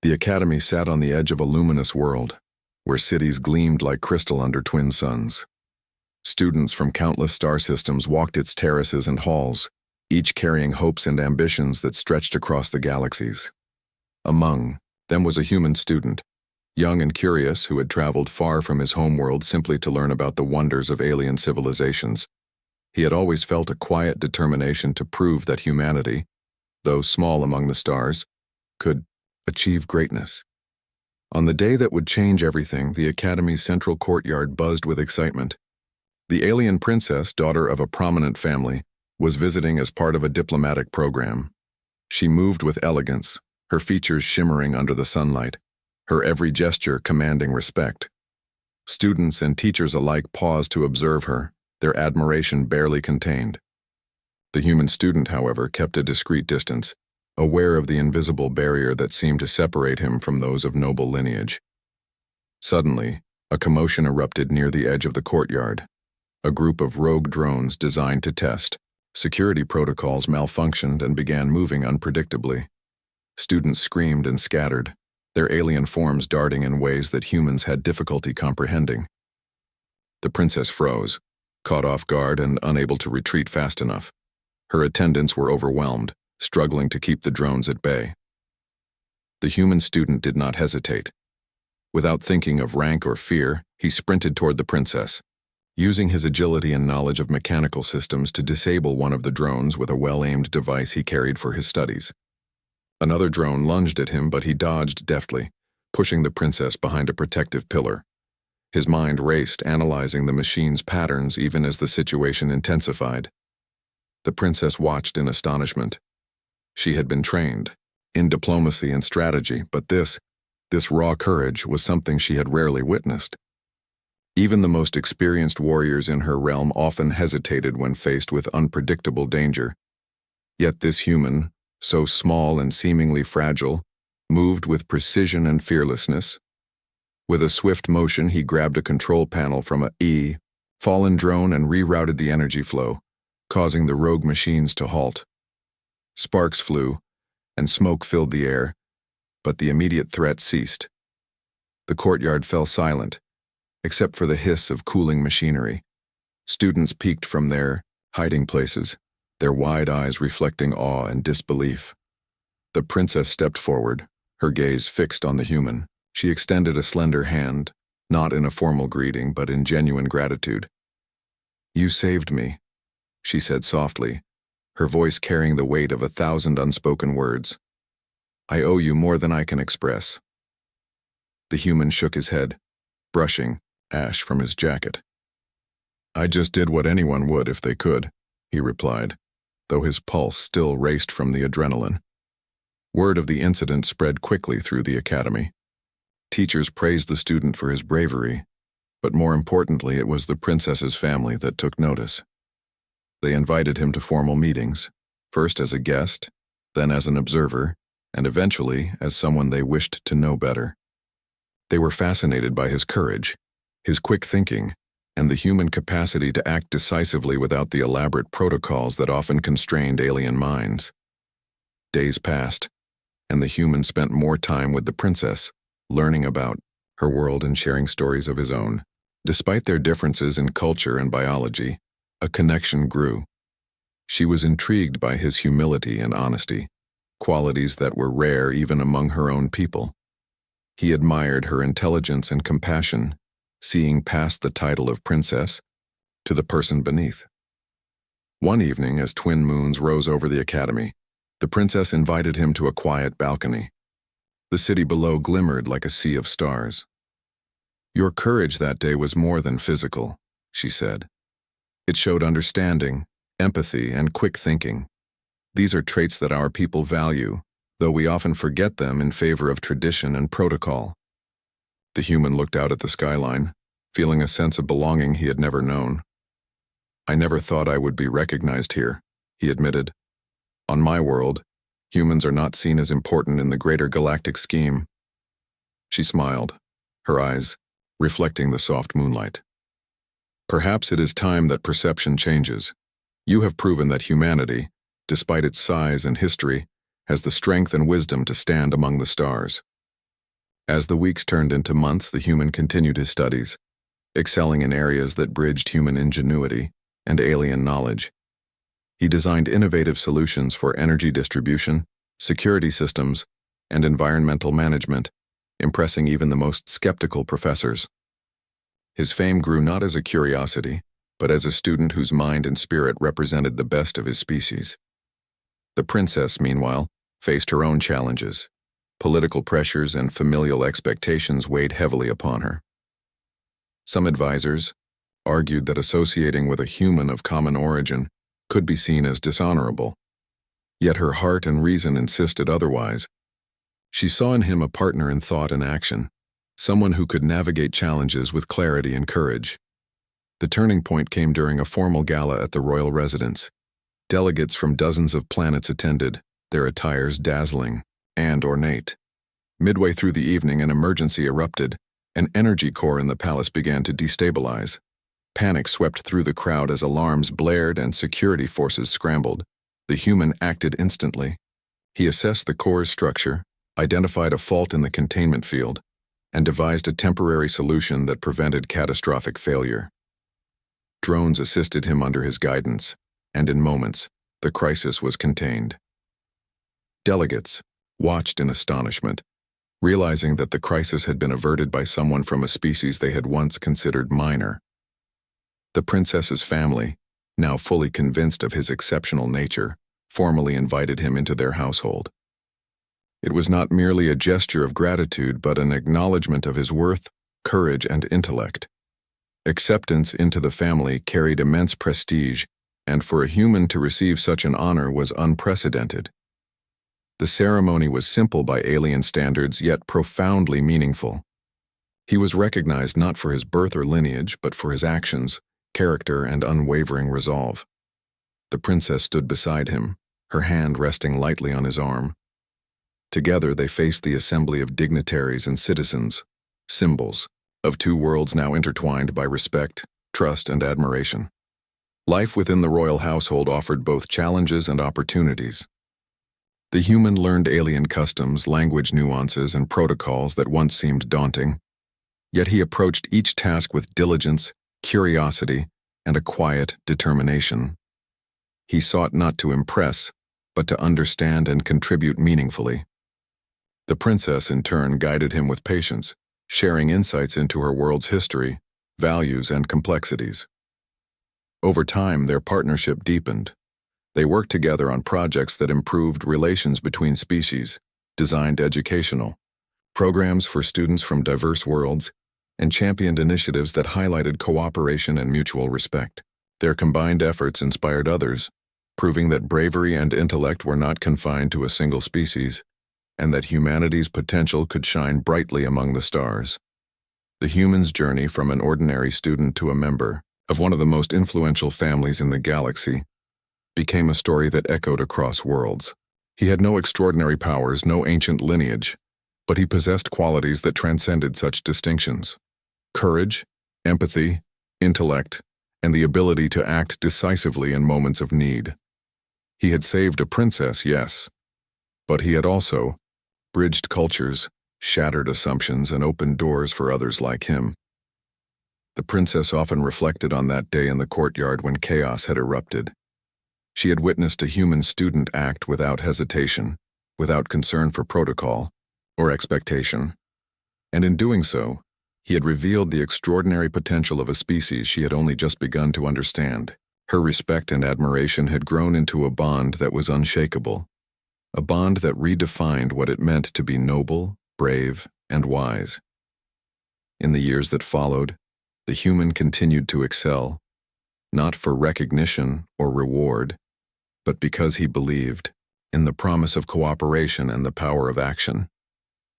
The academy sat on the edge of a luminous world, where cities gleamed like crystal under twin suns. Students from countless star systems walked its terraces and halls, each carrying hopes and ambitions that stretched across the galaxies. Among them was a human student, young and curious, who had traveled far from his homeworld simply to learn about the wonders of alien civilizations. He had always felt a quiet determination to prove that humanity, though small among the stars, could achieve greatness. On the day that would change everything, the Academy's central courtyard buzzed with excitement. The alien princess, daughter of a prominent family, was visiting as part of a diplomatic program. She moved with elegance, her features shimmering under the sunlight, her every gesture commanding respect. Students and teachers alike paused to observe her, their admiration barely contained. The human student, however, kept a discreet distance, aware of the invisible barrier that seemed to separate him from those of noble lineage. Suddenly, a commotion erupted near the edge of the courtyard. A group of rogue drones designed to test security protocols malfunctioned and began moving unpredictably. Students screamed and scattered, their alien forms darting in ways that humans had difficulty comprehending. The princess froze, caught off guard and unable to retreat fast enough. Her attendants were overwhelmed, struggling to keep the drones at bay. The human student did not hesitate. Without thinking of rank or fear, he sprinted toward the princess, using his agility and knowledge of mechanical systems to disable one of the drones with a well-aimed device he carried for his studies. Another drone lunged at him, but he dodged deftly, pushing the princess behind a protective pillar. His mind raced, analyzing the machine's patterns even as the situation intensified. The princess watched in astonishment. She had been trained in diplomacy and strategy, but this raw courage was something she had rarely witnessed. Even the most experienced warriors in her realm often hesitated when faced with unpredictable danger. Yet this human, so small and seemingly fragile, moved with precision and fearlessness. With a swift motion, he grabbed a control panel from a fallen drone and rerouted the energy flow, causing the rogue machines to halt. Sparks flew, and smoke filled the air, but the immediate threat ceased. The courtyard fell silent, except for the hiss of cooling machinery. Students peeked from their hiding places, their wide eyes reflecting awe and disbelief. The princess stepped forward, her gaze fixed on the human. She extended a slender hand, not in a formal greeting, but in genuine gratitude. "You saved me," she said softly, her voice carrying the weight of 1,000 unspoken words. "I owe you more than I can express." The human shook his head, brushing ash from his jacket. "I just did what anyone would if they could," he replied, though his pulse still raced from the adrenaline. Word of the incident spread quickly through the academy. Teachers praised the student for his bravery, but more importantly, it was the princess's family that took notice. They invited him to formal meetings, first as a guest, then as an observer, and eventually as someone they wished to know better. They were fascinated by his courage, his quick thinking, and the human capacity to act decisively without the elaborate protocols that often constrained alien minds. Days passed, and the human spent more time with the princess, learning about her world and sharing stories of his own. Despite their differences in culture and biology, a connection grew. She was intrigued by his humility and honesty, qualities that were rare even among her own people. He admired her intelligence and compassion, seeing past the title of princess to the person beneath. One evening, as twin moons rose over the academy, the princess invited him to a quiet balcony. The city below glimmered like a sea of stars. "Your courage that day was more than physical," she said. "It showed understanding, empathy, and quick thinking. These are traits that our people value, though we often forget them in favor of tradition and protocol." The human looked out at the skyline, feeling a sense of belonging he had never known. "I never thought I would be recognized here," he admitted. "On my world, humans are not seen as important in the greater galactic scheme." She smiled, her eyes reflecting the soft moonlight. "Perhaps it is time that perception changes. You have proven that humanity, despite its size and history, has the strength and wisdom to stand among the stars." As the weeks turned into months, the human continued his studies, excelling in areas that bridged human ingenuity and alien knowledge. He designed innovative solutions for energy distribution, security systems, and environmental management, impressing even the most skeptical professors. His fame grew not as a curiosity, but as a student whose mind and spirit represented the best of his species. The princess, meanwhile, faced her own challenges. Political pressures and familial expectations weighed heavily upon her. Some advisors argued that associating with a human of common origin could be seen as dishonorable. Yet her heart and reason insisted otherwise. She saw in him a partner in thought and action, someone who could navigate challenges with clarity and courage. The turning point came during a formal gala at the royal residence. Delegates from dozens of planets attended, their attires dazzling and ornate. Midway through the evening, an emergency erupted. An energy core in the palace began to destabilize. Panic swept through the crowd as alarms blared and security forces scrambled. The human acted instantly. He assessed the core's structure, identified a fault in the containment field, and devised a temporary solution that prevented catastrophic failure. Drones assisted him under his guidance, and in moments, the crisis was contained. Delegates watched in astonishment, realizing that the crisis had been averted by someone from a species they had once considered minor. The princess's family, now fully convinced of his exceptional nature, formally invited him into their household. It was not merely a gesture of gratitude, but an acknowledgement of his worth, courage, and intellect. Acceptance into the family carried immense prestige, and for a human to receive such an honor was unprecedented. The ceremony was simple by alien standards, yet profoundly meaningful. He was recognized not for his birth or lineage, but for his actions, character, and unwavering resolve. The princess stood beside him, her hand resting lightly on his arm. Together they faced the assembly of dignitaries and citizens, symbols of two worlds now intertwined by respect, trust, and admiration. Life within the royal household offered both challenges and opportunities. The human learned alien customs, language nuances, and protocols that once seemed daunting. Yet he approached each task with diligence, curiosity, and a quiet determination. He sought not to impress, but to understand and contribute meaningfully. The princess, in turn, guided him with patience, sharing insights into her world's history, values, and complexities. Over time, their partnership deepened. They worked together on projects that improved relations between species, designed educational programs for students from diverse worlds, and championed initiatives that highlighted cooperation and mutual respect. Their combined efforts inspired others, proving that bravery and intellect were not confined to a single species, and that humanity's potential could shine brightly among the stars. The human's journey from an ordinary student to a member of one of the most influential families in the galaxy became a story that echoed across worlds. He had no extraordinary powers, no ancient lineage, but he possessed qualities that transcended such distinctions: courage, empathy, intellect, and the ability to act decisively in moments of need. He had saved a princess, yes, but he had also bridged cultures, shattered assumptions, and opened doors for others like him. The princess often reflected on that day in the courtyard when chaos had erupted. She had witnessed a human student act without hesitation, without concern for protocol or expectation. And in doing so, he had revealed the extraordinary potential of a species she had only just begun to understand. Her respect and admiration had grown into a bond that was unshakable, a bond that redefined what it meant to be noble, brave, and wise. In the years that followed, the human continued to excel, not for recognition or reward, but because he believed in the promise of cooperation and the power of action.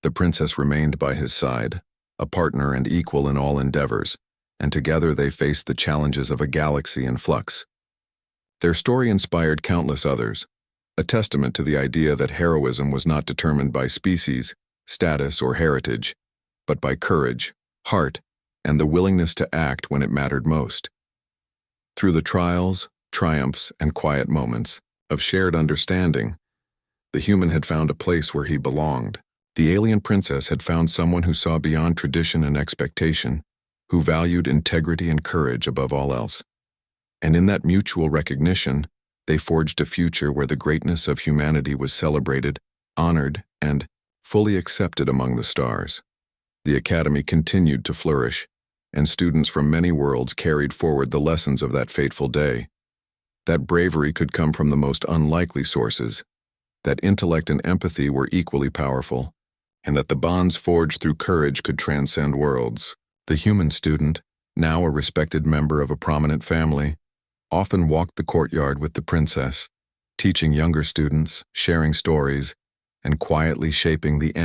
The princess remained by his side, a partner and equal in all endeavors, and together they faced the challenges of a galaxy in flux. Their story inspired countless others, a testament to the idea that heroism was not determined by species, status, or heritage, but by courage, heart, and the willingness to act when it mattered most. Through the trials, triumphs, and quiet moments of shared understanding, the human had found a place where he belonged. The alien princess had found someone who saw beyond tradition and expectation, who valued integrity and courage above all else. And in that mutual recognition, they forged a future where the greatness of humanity was celebrated, honored, and fully accepted among the stars. The academy continued to flourish, and students from many worlds carried forward the lessons of that fateful day. That bravery could come from the most unlikely sources, that intellect and empathy were equally powerful, and that the bonds forged through courage could transcend worlds. The human student, now a respected member of a prominent family, often walked the courtyard with the princess, teaching younger students, sharing stories, and quietly shaping the